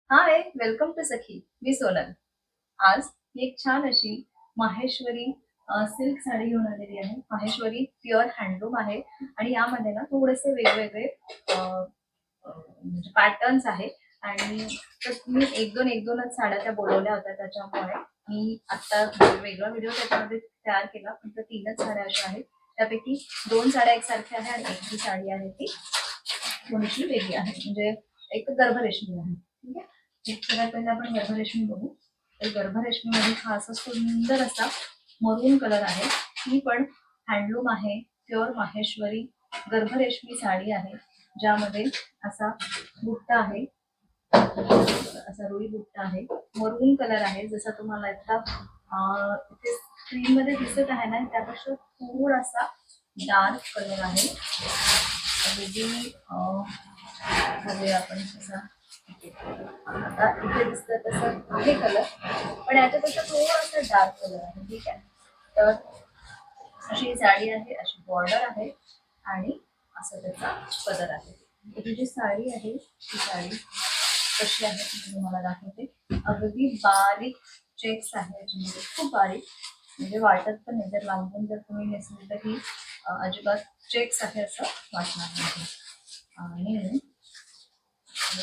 High, welcome to सखी. मी सोनल. आज मी एक छान अशी माहेश्वरी सिल्क साडी घेऊन आलेली आहे. माहेश्वरी प्युअर हँडलूम आहे आणि यामध्ये ना थोडेसे वेगवेगळे म्हणजे पॅटर्न्स आहे आणि तर मी एक दोनच साड्या त्या बोलवल्या होत्या त्याच्यामुळे मी आता वेगळा व्हिडिओ त्याच्यामध्ये तयार केला. पण त्या 3च साड्या अशा आहेत. त्यापैकी 2 साड्या एकसारख्या आहेत आणि एक जी साडी आहे ती थोडीशी वेगळी आहे. म्हणजे एक गर्भरेशमी आहे. ठीक आहे. सगळ्यात पहिला आपण गर्भरेशमी बघू. तर गर्भरेशमीमध्ये हा असा सुंदर असा मरून कलर आहे. ही पण हँडलूम आहे, प्युअर माहेश्वरी गर्भरेशमी साडी आहे, ज्यामध्ये असा बुट्टा आहे, असा रुई बुट्टा आहे, मरून कलर आहे. जसा तुम्हाला आता इथे स्क्रीन मध्ये दिसत आहे ना, त्यापेक्षा थोडासा डार्क कलर आहे. अगदी आपण कसा आता इथे दिसतं तसं आहे कलर, पण याच्यापेक्षा थोडासा डार्क कलर आहे. ठीक आहे. तर अशी साडी आहे, अशी बॉर्डर आहे आणि असं त्याचा पदर आहे. ही जी साडी आहे ती साडी कशी आहे मी तुम्हाला दाखवते. अगदी बारीक चेक्स आहे याच्यामध्ये, खूप बारीक, म्हणजे वाटत पण नाही. जर लांबून जर तुम्ही नेसली तर ही अजिबात चेक्स आहे असं वाटणार नाही. आणि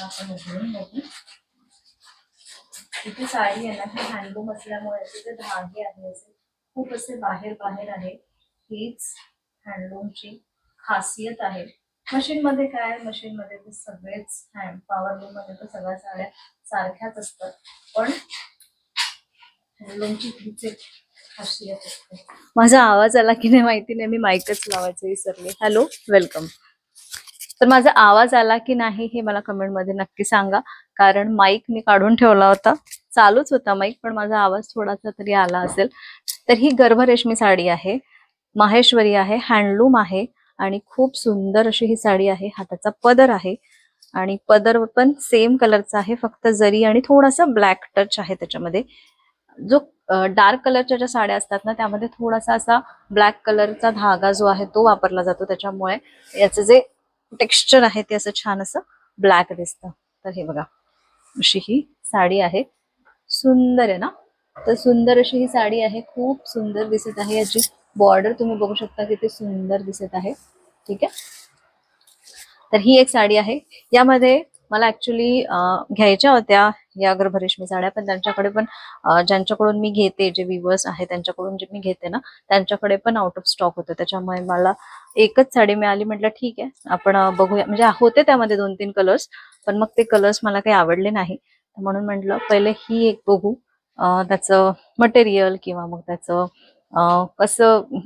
आपण उघडून बघू. इथे साडी आहे ना, ही हँडलूम असल्यामुळे जे धागे आहे असे खूप असे बाहेर बाहेर आहे. हीच हँडलूमची खासियत आहे. मशीन मध्ये काय, मशीन मध्ये तर सगळेच पॉवरलूम मध्ये तर सगळ्या साड्या सारख्याच असतात, पण हँडलूमची हीच एक खासियत असते. माझा आवाज आला की नाही माहिती नाही, मी माईकच लावायचं विसरले. Hello, welcome. तर माझा आवाज आला की नाही हे मला कमेंट मध्ये नक्की सांगा, कारण माईक मी काढून ठेवला होता, चालूच होता माईक, पण माझा आवाज थोडासा तरी आला असेल. तर ही गर्भरेशमी साडी आहे, माहेश्वरी आहे, हँडलूम आहे आणि खूप सुंदर अशी ही साडी आहे. हाताचा पदर आहे आणि पदर पण सेम कलरचा आहे, फक्त जरी आणि थोडासा ब्लॅक टच आहे त्याच्यामध्ये. जो डार्क कलरच्या ज्या साड्या असतात ना, त्यामध्ये थोडासा असा ब्लॅक कलरचा धागा जो आहे तो वापरला जातो, त्याच्यामुळे याचं जे टेक्स्चर आहे ते असं छान असं ब्लॅक दिसतं. तर हे बघा, अशी ही साडी आहे, सुंदर आहे ना. तर सुंदर अशी ही साडी आहे, खूप सुंदर दिसत आहे. याची बॉर्डर तुम्ही बघू शकता किती सुंदर दिसत आहे. ठीक आहे. तर ही एक साडी आहे. यामध्ये मला ऍक्च्युली घ्यायच्या होत्या या गर्भरेशमी साड्या, पण त्यांच्याकडे पण ज्यांच्याकडून मी घेते, जे व्ह्युअर्स आहे त्यांच्याकडून जे मी घेते ना, त्यांच्याकडे पण आउट ऑफ स्टॉक होतं. त्याच्यामुळे मला एकच साडी मिळाली. म्हटलं ठीक आहे, आपण बघूया. म्हणजे होते त्यामध्ये 2-3 कलर्स, पण मग ते कलर्स मला काही आवडले नाही, म्हणून म्हटलं पहिले ही एक बघू. त्याचं मटेरियल किंवा मग त्याचं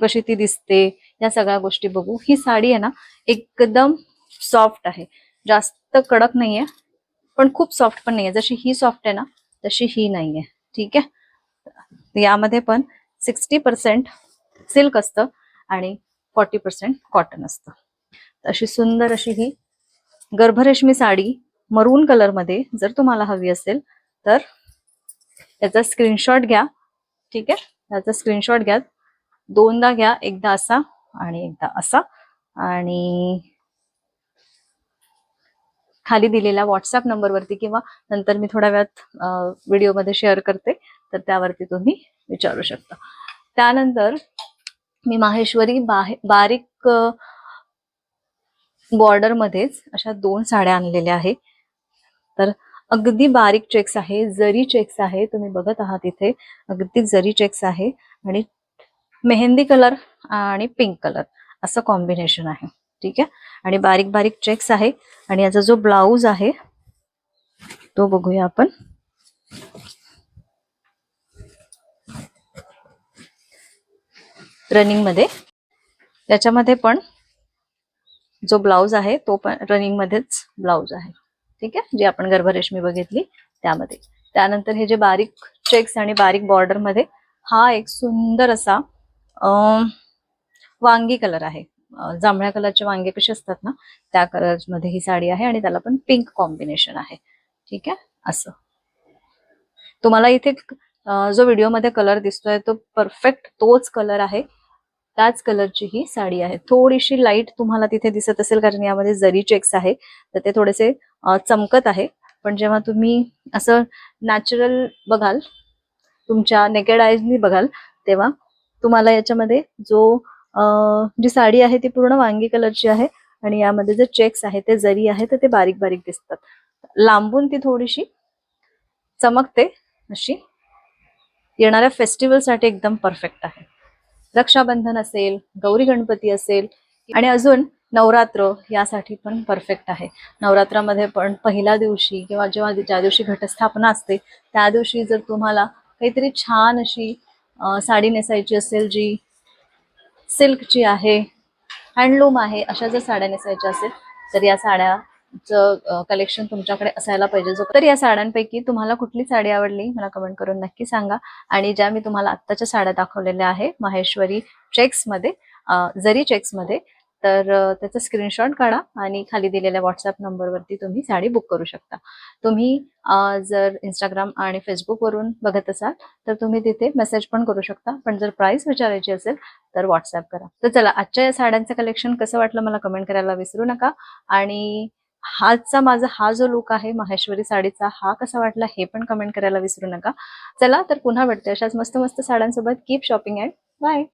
कशी ती दिसते, या सगळ्या गोष्टी बघू. ही साडी आहे ना, एकदम सॉफ्ट आहे, जास्त कडक नाहीये, पण खूप सॉफ्ट पण नाहीये. जशी ही सॉफ्ट आहे ना, तशी ही नाहीये. ठीक आहे. यामध्ये पण 60% सिल्क असतं आणि 40% कॉटन असतं. अशी सुंदर अशी ही गर्भरेशमी साडी मरून कलर मध्ये जर तुम्हाला हवी असेल तर याचा स्क्रीनशॉट घ्या. ठीक आहे. याचा स्क्रीनशॉट घ्या, दोनदा घ्या, एकदा असा आणि एकदा असा, आणि खाली दिलेल्या व्हॉट्सअप नंबरवरती किंवा नंतर मी थोड्या वेळात व्हिडिओमध्ये शेअर करते, तर त्यावरती तुम्ही विचारू शकता. त्यानंतर मी माहेश्वरी बारीक बॉर्डर मध्येच अशा 2 साड्या आणलेल्या आहे. तर अगदी बारीक चेक्स आहे, जरी चेक्स आहे, तुम्ही बघत आहात इथे अगदी जरी चेक्स आहे आणि मेहंदी कलर आणि पिंक कलर असं कॉम्बिनेशन आहे. ठीक आहे. आणि बारीक बारीक चेक्स आहे. आणि याचा जो ब्लाउज आहे तो बघूया आपण. रनिंग मध्ये, त्याच्यामध्ये पण जो ब्लाउज आहे तो पण रनिंग मध्येच ब्लाउज आहे. ठीक आहे. जी आपण गर्भरेशमी बघितली त्यामध्ये. त्यानंतर हे जे बारीक चेक्स आणि बारीक बॉर्डर मध्ये हा एक सुंदर असा वांगी कलर आहे. जांभळ्या कलरचे वांगे कसे असतात ना, त्या कलर मध्ये ही साडी आहे आणि त्याला पण पिंक कॉम्बिनेशन आहे. ठीक आहे. असं तुम्हाला इथे जो व्हिडिओमध्ये कलर दिसतोय तो परफेक्ट तोच कलर आहे, त्याच कलरची ही साडी आहे. थोडीशी लाईट तुम्हाला तिथे दिसत असेल, कारण यामध्ये जरी चेक्स आहे तर ते थोडेसे चमकत आहे, पण जेव्हा तुम्ही असं नॅचरल बघाल, तुमच्या नेकेड आईजनी बघाल, तेव्हा तुम्हाला याच्यामध्ये जी साडी आहे ती पूर्ण वांगी कलरची आहे आणि यामध्ये जे चेक्स आहे ते जरी आहे तर ते बारीक बारीक दिसतात. लांबून ती थोडीशी चमकते अशी. येणाऱ्या फेस्टिवलसाठी एकदम परफेक्ट आहे. रक्षाबंधन असेल, गौरी गणपती असेल आणि अजून नवरात्र यासाठी पण परफेक्ट आहे. नवरात्रामध्ये पण पहिल्या दिवशी किंवा ज्या दिवशी घटस्थापना असते त्या दिवशी जर तुम्हाला काहीतरी छान अशी साडी नेसायची असेल जी सिल्कची आहे, हँडलूम आहे, अशा जर साड्या नेसायच्या असेल तर या साड्याचं कलेक्शन तुमच्याकडे असायला पाहिजे. तर या साड्यांपैकी तुम्हाला कुठली साडी आवडली मला कमेंट करून नक्की सांगा. आणि ज्या मी तुम्हाला आत्ताच्या साड्या दाखवलेल्या आहे माहेश्वरी चेक्समध्ये, जरी चेक्समध्ये, तर त्याचा स्क्रीनशॉट काढा आणि खाली दिलेल्या व्हॉट्सअप नंबरवरती तुम्ही साडी बुक करू शकता. तुम्ही जर इंस्टाग्राम आणि फेसबुकवरून बघत असाल तर तुम्ही तिथे मेसेज पण करू शकता, पण जर प्राइस विचारायची असेल तर व्हॉट्सअप करा. तर चला, आजच्या या साड्यांचं कलेक्शन कसं वाटलं मला कमेंट करायला विसरू नका. आणि माझा हा जो लुक आहे माहेश्वरी साडीचा, हा कसा वाटला हे पण कमेंट करायला विसरू नका. चला तर पुन्हा भेटते अशाच मस्त मस्त साड्यांसोबत. Keep shopping and bye.